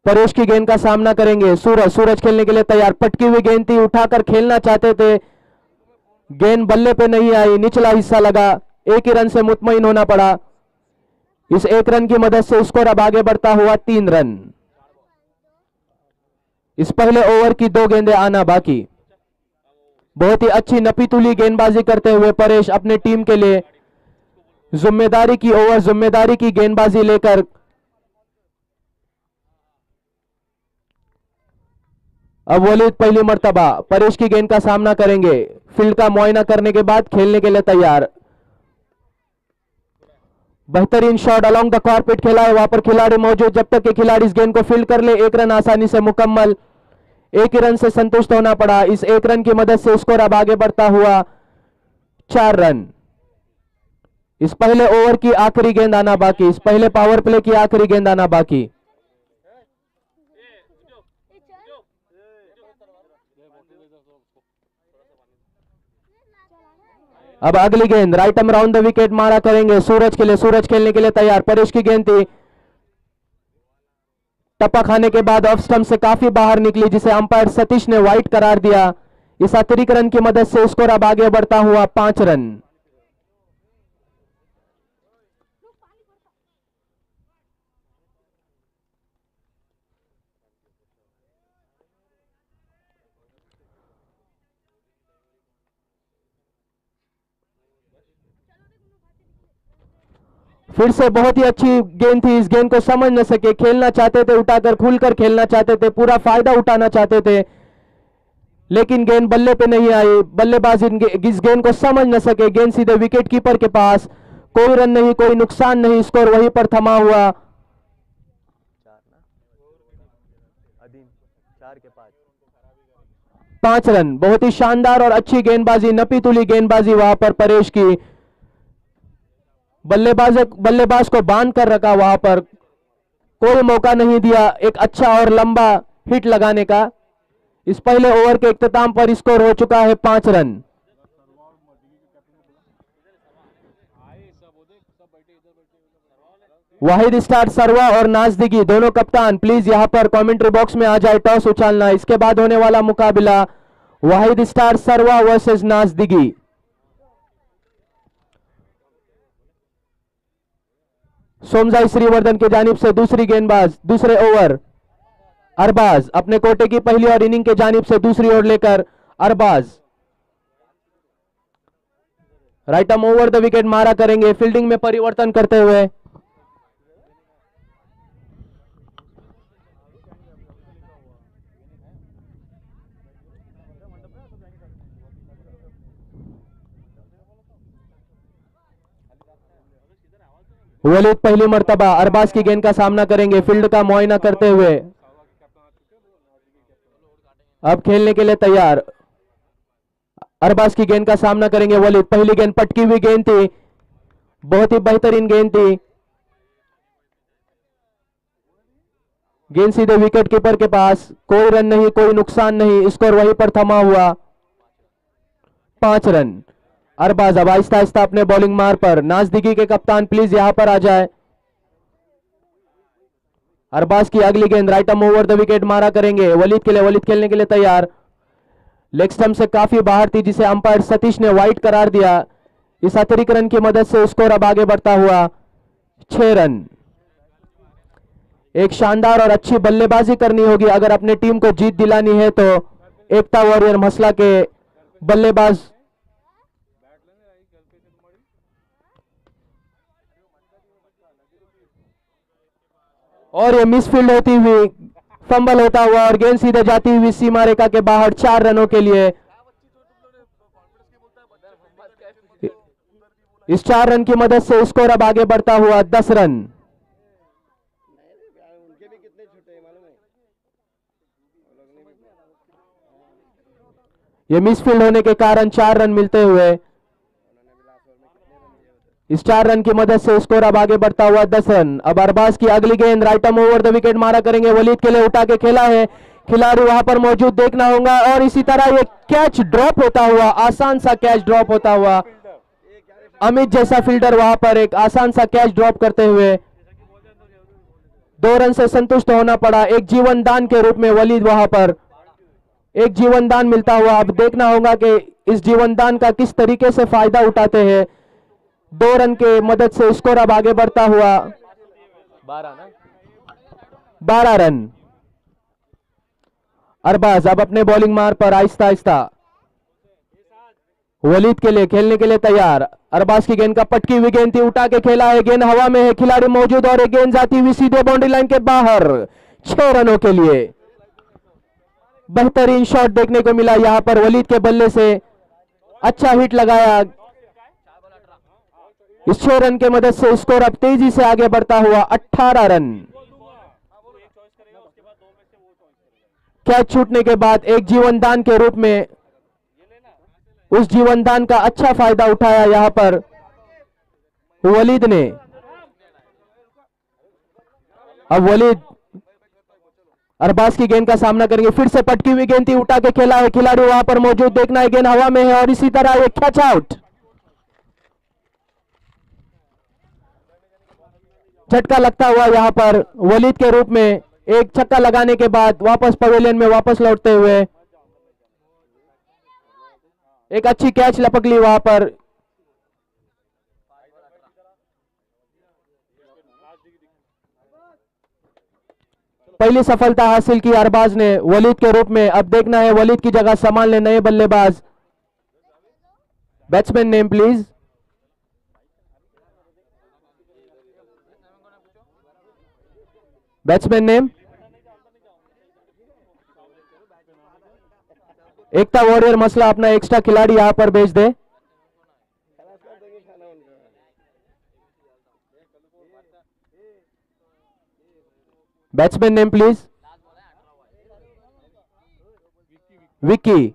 परेश की गेंद का सामना करेंगे सूरज। सूरज खेलने के लिए तैयार, पटकी हुई गेंद थी, उठाकर खेलना चाहते थे, गेंद बल्ले पे नहीं आई, निचला हिस्सा लगा। 1 ही रन से मुतमईन होना पड़ा। इस 1 रन की मदद से स्कोर अब आगे बढ़ता हुआ 3 रन। इस पहले ओवर की 2 गेंदें आना बाकी। बहुत ही अच्छी नपीतुली गेंदबाजी करते हुए परेश अपने टीम के लिए जिम्मेदारी की ओवर, जिम्मेदारी की गेंदबाजी लेकर अब वलीद पहली मर्तबा परेश की गेंद का सामना करेंगे। फील्ड का मुआयना करने के बाद खेलने के लिए तैयार। बेहतरीन शॉट अलोंग द कॉर्पेट खेला है, वहां पर खिलाड़ी मौजूद। जब तक कि खिलाड़ी इस गेंद को फील्ड कर ले 1 रन आसानी से मुकम्मल। 1 ही रन से संतुष्ट होना पड़ा। इस 1 रन की मदद से स्कोर अब आगे बढ़ता हुआ 4 रन। इस पहले ओवर की आखिरी गेंद आना बाकी, इस पहले पावर प्ले की आखिरी गेंद आना बाकी। अब अगली गेंद right um round the wicket मारा करेंगे सूरज के लिए। सूरज खेलने के लिए तैयार। परेश की गेंद थी, टप्पा खाने के बाद ऑफ स्टंप से काफी बाहर निकली, जिसे अंपायर सतीश ने वाइड करार दिया। इस अतिरिक्त रन की मदद से स्कोर अब आगे बढ़ता हुआ 5 रन। फिर से बहुत ही अच्छी गेंद थी। इस गेंद को समझ न सके, खेलना चाहते थे, उठाकर खुलकर खेलना चाहते थे, पूरा फायदा उठाना चाहते थे, लेकिन गेंद बल्ले पे नहीं आई। बल्लेबाज इस गेंद को समझ न सके। गेंद सीधे विकेट कीपर के पास। कोई रन नहीं, कोई नुकसान नहीं, स्कोर वहीं पर थमा हुआ। 5 रन। बहुत ही शानदार और अच्छी गेंदबाजी, नपी तुली गेंदबाजी वहां पर परेश की। बल्लेबाज को बांध कर रखा वहां पर, कोई मौका नहीं दिया एक अच्छा और लंबा हिट लगाने का। इस पहले ओवर के इख्तिताम पर स्कोर हो चुका है 5 रन। वाहिद स्टार सरवा और नाजदिगी दोनों कप्तान प्लीज यहां पर कमेंट्री बॉक्स में आ जाए। टॉस उछालना, इसके बाद होने वाला मुकाबला वाहिद स्टार सरवा वर्सेस नाजदिगी। सोमजाई श्रीवर्धन की जानिब से दूसरी गेंदबाज, दूसरे ओवर अरबाज अपने कोटे की पहली और इनिंग के जानिब से दूसरी ओर लेकर Arbaaz right arm over the wicket मारा करेंगे। फील्डिंग में परिवर्तन करते हुए वलीद पहली मर्तबा अरबाज की गेंद का सामना करेंगे। फील्ड का मुआयना करते हुए अब खेलने के लिए तैयार। अरबाज की गेंद का सामना करेंगे वलीद। पहली गेंद पटकी हुई गेंद थी, बहुत ही बेहतरीन गेंद थी। गेंद सीधे विकेट कीपर के पास। कोई रन नहीं, कोई नुकसान नहीं, स्कोर वहीं पर थमा हुआ 5 रन। अरबाज अब आहिस्ता आहिस्ता अपने बॉलिंग मार पर। नाजदिगी के कप्तान प्लीज यहां पर आ जाए। अरबाज की अगली गेंद right arm over the wicket मारा करेंगे वलीद के लिए। वलीद खेलने के लिए तैयार। लेग स्टंप से काफी बाहर थी, जिसे अंपायर सतीश ने वाइड करार दिया। इस अतिरिक्त रन की मदद से स्कोर अब आगे बढ़ता हुआ 6 रन। एक शानदार और अच्छी बल्लेबाजी करनी होगी अगर अपने टीम को जीत दिलानी है तो। एकता वॉरियर मसला के बल्लेबाज और ये मिसफील्ड होती हुई, फंबल होता हुआ और गेंद सीधे जाती हुई सीमा रेखा के बाहर 4 रनों के लिए। इस 4 रन की मदद से स्कोर अब आगे बढ़ता हुआ 10 रन। ये मिसफील्ड होने के कारण 4 रन मिलते हुए इस 4 रन की मदद से स्कोर अब आगे बढ़ता हुआ 10 रन। अब अरबाज की अगली गेंद right arm over the wicket मारा करेंगे वलीद के लिए। उठा के खेला है, खिलाड़ी वहां पर मौजूद देखना होगा। और इसी तरह ये कैच ड्रॉप होता हुआ, आसान सा कैच ड्रॉप होता हुआ, अमित जैसा फील्डर वहां पर एक आसान सा कैच ड्रॉप करते हुए 2 रन से संतुष्ट होना पड़ा। एक जीवन दान के रूप में वलीद वहां पर एक जीवन दान मिलता हुआ। अब देखना होगा कि इस जीवन दान का किस तरीके से फायदा उठाते हैं। 2 रन के मदद से स्कोर अब आगे बढ़ता हुआ 12 रन। अरबाज अब अपने बॉलिंग मार पर आहिस्ता आहिस्ता वलीद के लिए खेलने के लिए तैयार। अरबाज की गेंद का पटकी हुई गेंद थी, उठा के खेला है, गेंद हवा में है, खिलाड़ी मौजूद और एक गेंद जाती हुई सीधे बाउंड्री लाइन के बाहर 6 रनों के लिए। बेहतरीन शॉट देखने को मिला यहां पर वलीद के बल्ले से, अच्छा हिट लगाया। इस 6 रन के मदद से स्कोर अब तेजी से आगे बढ़ता हुआ 18 रन। कैच छूटने के बाद एक जीवन दान के रूप में उस जीवन दान का अच्छा फायदा उठाया यहां पर वलीद ने। अब वलीद अरबाज की गेंद का सामना करेंगे। फिर से पटकी हुई गेंद थी, उठा के खेला है, खिलाड़ी वहां पर मौजूद देखना है, गेंद हवा में है और इसी तरह एक कैच आउट। झटका लगता हुआ यहां पर वलीद के रूप में एक छक्का लगाने के बाद वापस पवेलियन में वापस लौटते हुए एक अच्छी कैच लपक ली वहां पर। पहली सफलता हासिल की अरबाज ने वलीद के रूप में। अब देखना है वलीद की जगह संभालने नए बल्लेबाज। Batsman name please. Batsman name एकता वॉरियर मसला अपना एक्स्ट्रा खिलाड़ी यहां पर भेज दे। Batsman name please. विक्की।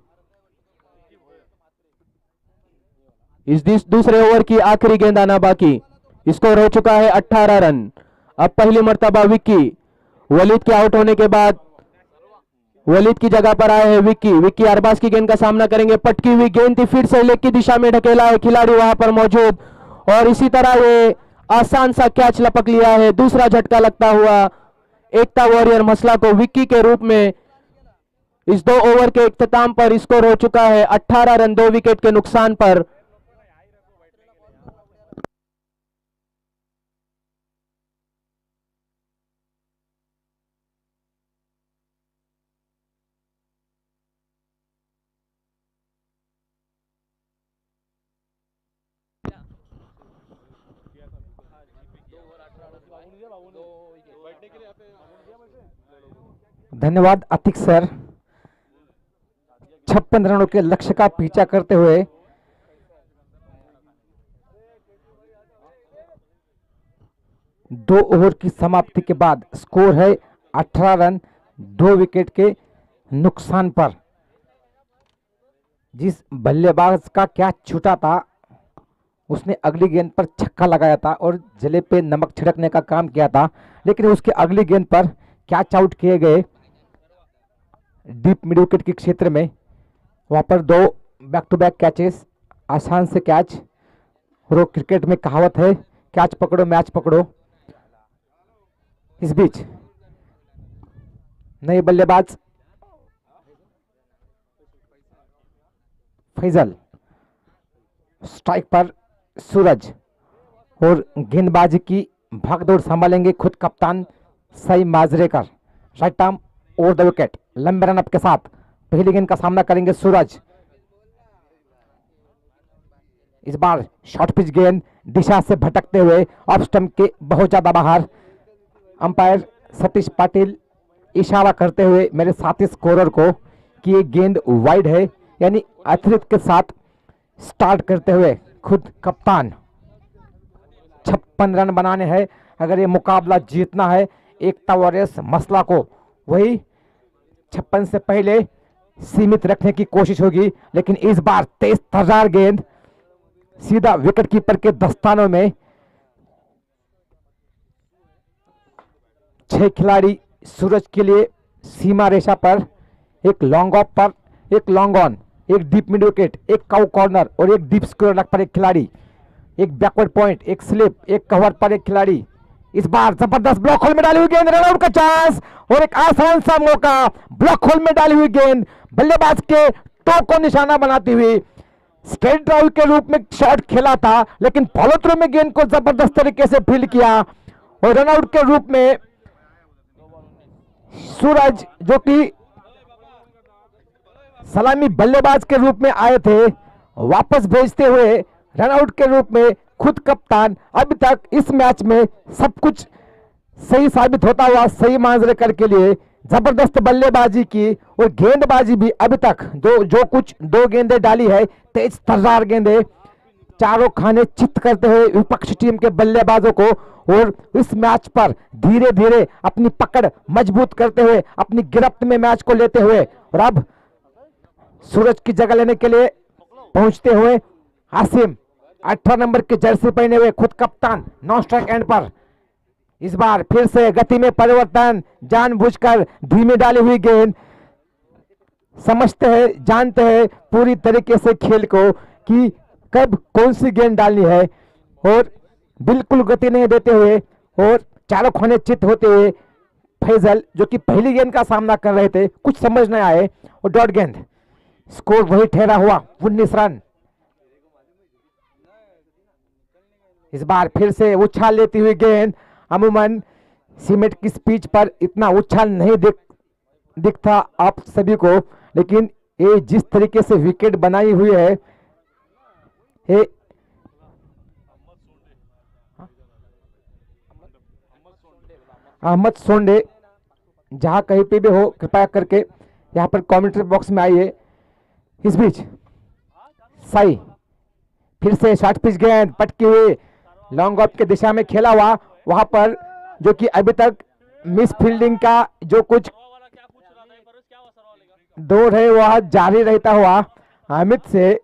इस दूसरे ओवर की आखिरी गेंद आना बाकी। स्कोर हो चुका है 18 रन। अब पहली मर्तबा विक्की वलीद के आउट होने के बाद वलीद की जगह पर आए हैं विक्की। विक्की अरबाज की गेंद का सामना करेंगे। पटकी हुई गेंद थी, फिर से लेग की दिशा में ढकेला है खिलाड़ी वहां पर मौजूद और इसी तरह ये आसान सा कैच लपक लिया है। दूसरा झटका लगता हुआ एकता वॉरियर मसला को विक्की के रूप में। इस 2 ओवर के इख्तिताम पर स्कोर हो चुका है 18 रन 2 विकेट के नुकसान पर। धन्यवाद अतिक सर। 56 रनों के लक्ष्य का पीछा करते हुए दो ओवर की समाप्ति के बाद स्कोर है 18 रन 2 विकेट के नुकसान पर। जिस बल्लेबाज का कैच छूटा था उसने अगली गेंद पर छक्का लगाया था और जले पे नमक छिड़कने का काम किया था, लेकिन उसके अगली गेंद पर कैच आउट किए गए डीप मिड विकेट के क्षेत्र में। वहां पर 2 बैक टू बैक कैचेस, आसान से कैच। और क्रिकेट में कहावत है कैच पकड़ो मैच पकड़ो। इस बीच नए बल्लेबाज फैजल, स्ट्राइक पर सूरज और गेंदबाजी की भागदौड़ संभालेंगे खुद कप्तान Sai Majrekar. Right arm over the wicket लंबे रन अप के साथ पहली गेंद का सामना करेंगे सूरज। इस बार शॉर्ट पिच गेंद दिशा से भटकते हुए ऑफ स्टंप के बहुत ज्यादा बाहर। अंपायर सतीश पाटिल इशारा करते हुए मेरे साथी स्कोरर को कि ये गेंद वाइड है, यानी अतिरिक्त के साथ स्टार्ट करते हुए खुद कप्तान 56 रन बनाने हैं। अगर ये मुकाबला जीतना है एकता वॉरियर्स मसला को, वही 56 से पहले सीमित रखने की कोशिश होगी। लेकिन इस बार तेज तर्रार गेंद सीधा विकेट कीपर के दस्तानों में। 6 खिलाड़ी सूरज के लिए सीमा रेखा पर, एक लॉन्ग ऑफ पर, एक लॉन्ग ऑन, एक डीप मिड विकेट, एक काउ कॉर्नर और एक डीप स्क्वायर लेग पर एक खिलाड़ी, एक बैकवर्ड पॉइंट, एक स्लिप, एक कवर पर एक खिलाड़ी। इस बार जबरदस्त ब्लॉक होल में डाली हुई गेंद, रन आउट का चांस और एक आसान सा मौका। ब्लॉक होल में डाली हुई गेंद बल्लेबाज के टो को निशाना बनाती हुई स्ट्रेट ड्राइव के रूप में शॉट खेला था, लेकिन फॉलो थ्रू में गेंद को जबरदस्त तरीके से फील्ड किया और रन आउट के रूप में सूरज, जो कि सलामी बल्लेबाज के रूप में आए थे, वापस भेजते हुए रन आउट के रूप में खुद कप्तान। अभी तक इस मैच में सब कुछ सही साबित होता हुआ सही मांजरेकर के लिए जबरदस्त बल्लेबाजी की और गेंदबाजी भी अभी तक जो कुछ 2 गेंदें डाली है, तेज तर्रार गेंदें, चारों खाने चित करते हुए विपक्ष टीम के बल्लेबाजों को और इस मैच पर धीरे धीरे अपनी पकड़ मजबूत करते हुए अपनी गिरफ्त में मैच को लेते हुए और अब सूरज की जगह लेने के लिए पहुंचते हुए आसिम 18 नंबर की जर्सी पहने हुए खुद कप्तान नॉन स्ट्राइक एंड पर। इस बार फिर से गति में परिवर्तन, जानबूझकर धीमी डाली हुई गेंद। समझते हैं, जानते हैं पूरी तरीके से खेल को कि कब कौन सी गेंद डालनी है और बिल्कुल गति नहीं देते हुए और चारों खाने चित होते हुए फैजल जो कि पहली गेंद का सामना कर रहे थे, कुछ समझ नहीं आए और डॉट गेंद। स्कोर वही ठहरा हुआ 19 रन। इस बार फिर से उछाल लेती हुई गेंद। अमूमन सीमेंट की पिच पर इतना उछाल नहीं दिखता आप सभी को, लेकिन ये जिस तरीके से विकेट बनाई हुई है, ये अहमद सोंडे जहां कहीं पे भी हो कृपया करके यहाँ पर कमेंट्री बॉक्स में आइए। इस बीच सही फिर से शॉर्ट पिच गेंद पटकी हुई लॉन्ग ऑफ की दिशा में खेला हुआ, वहां पर जो कि अभी तक मिस फील्डिंग का जो कुछ दौर है वह जारी रहता हुआ। हामिद से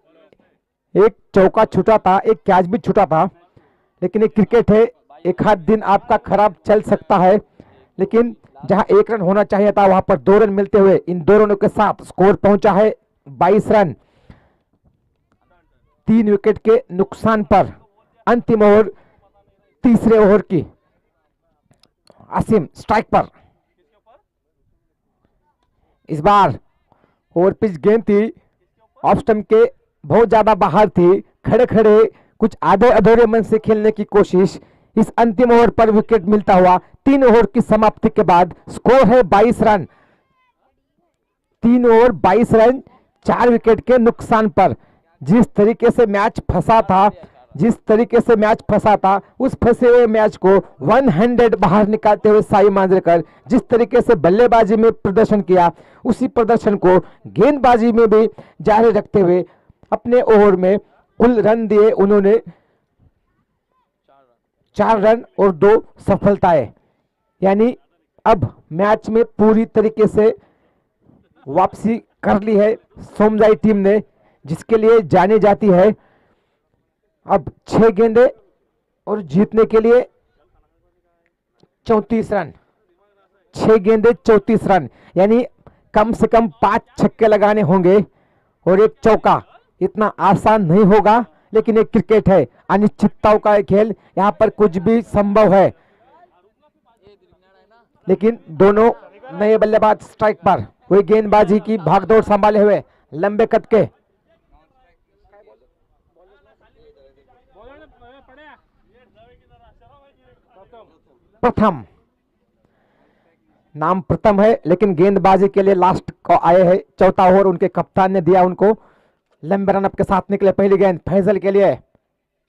एक चौका छूटा था, एक कैच भी छूटा था, लेकिन ये क्रिकेट है, एक आध दिन आपका खराब चल सकता है, लेकिन जहां 1 रन होना चाहिए था वहां पर 2 रन मिलते हुए इन 2 रनों के साथ स्कोर पहुंचा है 22 रन 3 विकेट के नुकसान पर। अंतिम ओवर तीसरे ओवर की आसिम स्ट्राइक पर। इस बार ओवर पिच गेंद थी, ऑफ स्टंप के बहुत ज्यादा बाहर थी, खड़े खड़े कुछ आधे अधूरे मन से खेलने की कोशिश। इस अंतिम ओवर पर विकेट मिलता हुआ 3 ओवर की समाप्ति के बाद स्कोर है 22 रन। 3 ओवर 22 रन 4 विकेट के नुकसान पर। जिस तरीके से मैच फंसा था, उस फंसे हुए मैच को 100 बाहर निकालते हुए साई मांजरेकर जिस तरीके से बल्लेबाजी में प्रदर्शन किया, उसी प्रदर्शन को गेंदबाजी में भी जारी रखते हुए अपने ओवर में कुल रन दिए उन्होंने 4 रन और 2 सफलताएं। यानी अब मैच में पूरी तरीके से वापसी कर ली है सोमजाई टीम ने, जिसके लिए जानी जाती है। अब 6 गेंदे और जीतने के लिए 34 रन, 6 गेंदे 34 रन, यानी कम से कम 5 छक्के लगाने होंगे और एक चौका। इतना आसान नहीं होगा, लेकिन ये क्रिकेट है, अनिश्चितताओं का खेल, यहाँ पर कुछ भी संभव है। लेकिन दोनों नए बल्लेबाज स्ट्राइक पर, वही गेंदबाजी की भागदौड़ संभाले हुए लंबे कद के प्रथम, नाम प्रथम है, लेकिन गेंदबाजी के लिए लास्ट को आए हैं। चौथा ओवर उनके कप्तान ने दिया उनको। लंबे रनअप के साथ निकले पहली गेंद फैजल के लिए।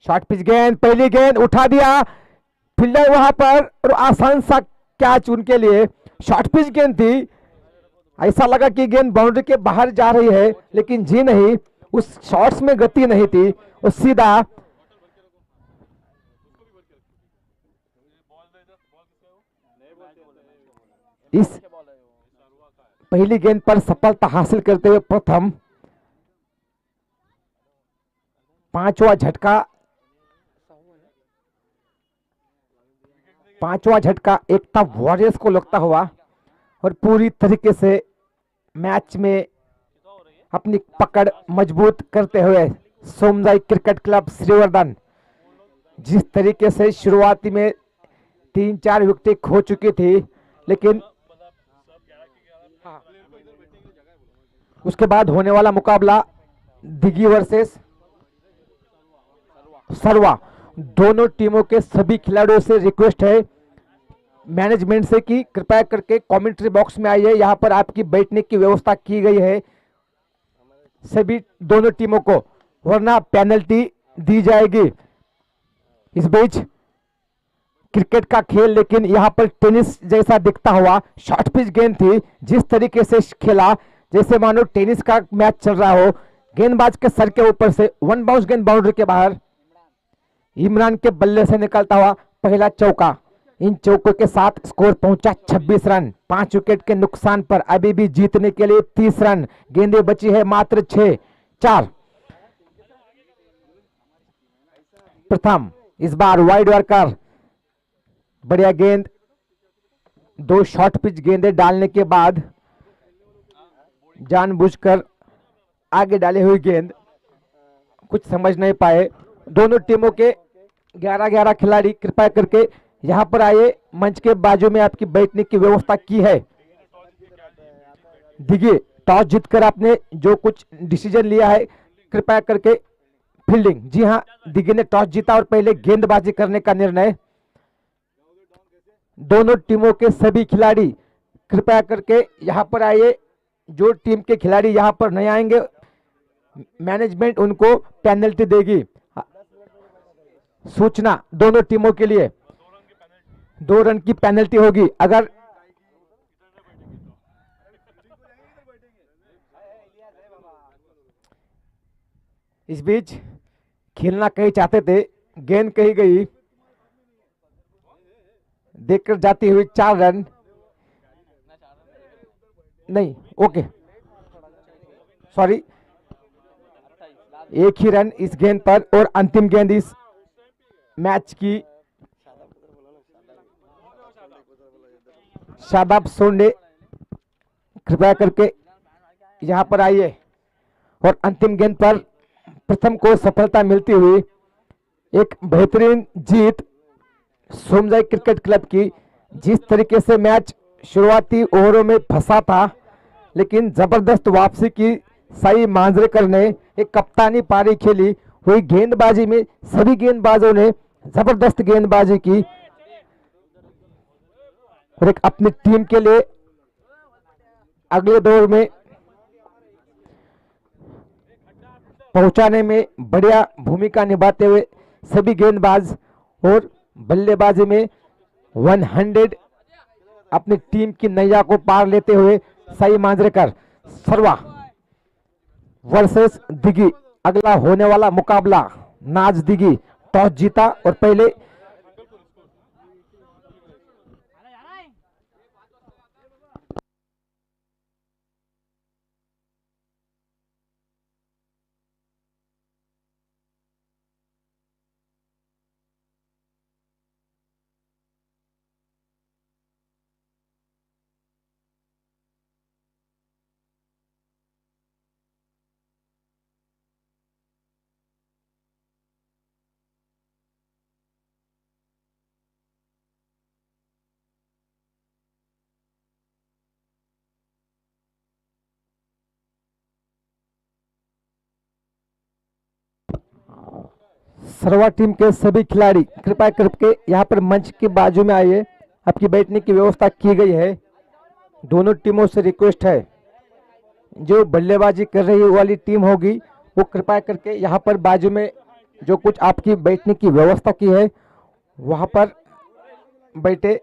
शॉर्ट पिच गेंद, पहली गेंद उठा दिया फील्डर वहां पर और आसान सा कैच उनके लिए। शॉर्ट पिच गेंद थी, ऐसा लगा कि गेंद बाउंड्री के बाहर जा रही है, लेकिन जी नहीं, उस शॉट्स में गति नहीं थी और सीधा इस पहली गेंद पर सफलता हासिल करते हुए प्रथम। पांचवा झटका एकता वॉरियर्स को लगता हुआ और पूरी तरीके से मैच में अपनी पकड़ मजबूत करते हुए सोमजाई क्रिकेट क्लब श्रीवर्धन जिस तरीके से शुरुआती में 3-4 विकेट खो चुकी थी, लेकिन उसके बाद होने वाला मुकाबला दिघी वर्सेस सरवा, दोनों टीमों के सभी खिलाड़ियों से रिक्वेस्ट है मैनेजमेंट से कि कृपया करके कमेंट्री बॉक्स में आइए। यहां पर आपकी बैठने की व्यवस्था की गई है सभी दोनों टीमों को, वरना पेनल्टी दी जाएगी। इस बीच क्रिकेट का खेल, लेकिन यहां पर टेनिस जैसा दिखता हुआ शॉर्ट पिच गेंद थी, जिस तरीके से खेला जैसे मानो टेनिस का मैच चल रहा हो। गेंदबाज के सर के ऊपर से 1 बाउंस गेंद बाउंड्री के बाहर। इमरान के बल्ले से निकलता हुआ पहला चौका। इन चौकों के साथ स्कोर पहुंचा 26 रन 5 विकेट के नुकसान पर। अभी भी जीतने के लिए 30 रन, गेंदें बची है मात्र 6-4। प्रथम इस बार वाइड वर्कर, बढ़िया गेंद, 2 शॉर्ट पिच गेंदें डालने के बाद जानबूझकर आगे डाली हुई गेंद, कुछ समझ नहीं पाए। दोनों टीमों के 11-11 खिलाड़ी कृपया करके यहाँ पर आइए, मंच के बाजू में आपकी बैठने की व्यवस्था की है। देखिए, टॉस जीतकर आपने जो कुछ डिसीजन लिया है, कृपया करके फील्डिंग। जी हाँ, दिग्गी ने टॉस जीता और पहले गेंदबाजी करने का निर्णय। दोनों टीमों के सभी खिलाड़ी कृपया करके यहाँ पर आइए। जो टीम के खिलाड़ी यहाँ पर नहीं आएंगे, मैनेजमेंट उनको पेनल्टी देगी। सूचना दोनों टीमों के लिए, 2 रन की पेनल्टी होगी। अगर इस बीच खेलना कहीं चाहते थे, गेंद कहीं गई, देखकर जाती हुई 4 रन नहीं, ओके सॉरी, 1 ही रन इस गेंद पर। और अंतिम गेंद इस मैच की, शादाब सोंडे कृपया करके यहां पर आइए। और अंतिम गेंद पर प्रथम को सफलता मिलती हुई एक बेहतरीन जीत सोमजाई क्रिकेट क्लब की। जिस तरीके से मैच शुरुआती ओवरों में फंसा था, लेकिन जबरदस्त वापसी की साई मांजरेकर ने एक कप्तानी पारी खेली हुई। गेंदबाजी में सभी गेंदबाजों ने जबरदस्त गेंदबाजी की और एक अपनी टीम के लिए अगले दौर में पहुंचाने में बढ़िया भूमिका निभाते हुए सभी गेंदबाज और बल्लेबाजी में 100 अपनी टीम की नैया को पार लेते हुए साई मांजरेकर। सर्वा वर्सेस दिगी, अगला होने वाला मुकाबला नाज दिगी। टॉस जीता और पहले सर्वा टीम के सभी खिलाड़ी कृपया करके यहाँ पर मंच के बाजू में आइए। आपकी बैठने की व्यवस्था की गई है। दोनों टीमों से रिक्वेस्ट है, जो बल्लेबाजी कर रही वाली टीम होगी वो कृपया करके यहाँ पर बाजू में जो कुछ आपकी बैठने की व्यवस्था की है वहाँ पर बैठे।